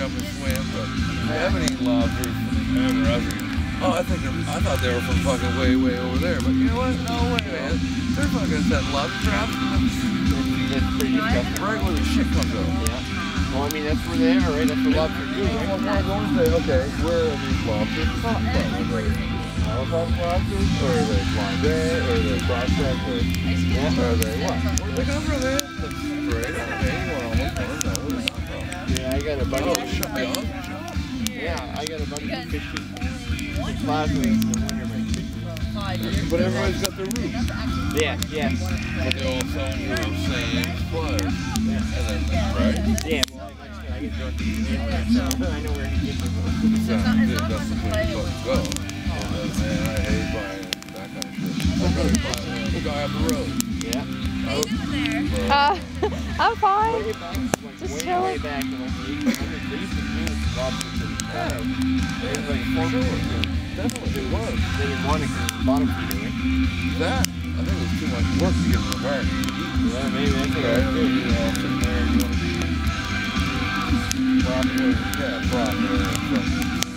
jump and swim, but I haven't eaten lobsters ever. Oh, I thought they were from fucking way over there, but you know what? No way, man. They're fucking setting lobster traps. That's pretty disgusting. Right where the shit comes out. Yeah. Well, I mean, that's where they are, right? That's where lobsters do, right? Well, I'm going to say, okay, where are these lobsters from? Halifax lobsters, or are they Blind Bay, or are they Prospect, or are they what? Where do they come from, man? Straight up, man. You almost want to know where they come from. Yeah, I got a buddy. Oh, shut me off. Yeah, I got a buddy who fishes plaza in the winter, man. But everybody's got their roots. Yeah, yeah. But they all sell you the same suppliers. Yeah. And then, right? Yeah, well, like I said, I get drunk in the winter, so I know where he gets it from. That's the place to go. Man, I hate buying that kind of shit. I'd rather buy the guy up the road. How Yeah. you doing there? I'm fine. Way back, Just way chilling. back in like the 1800s, they used to do lobsters in the town. It was like a fork. Definitely, it was. They didn't want it because it was bottom feeder, right? That, I think it was too much work to get in the car. Yeah, maybe that's what I Right? do. You know, sitting there, you want to be properly, yeah, properly.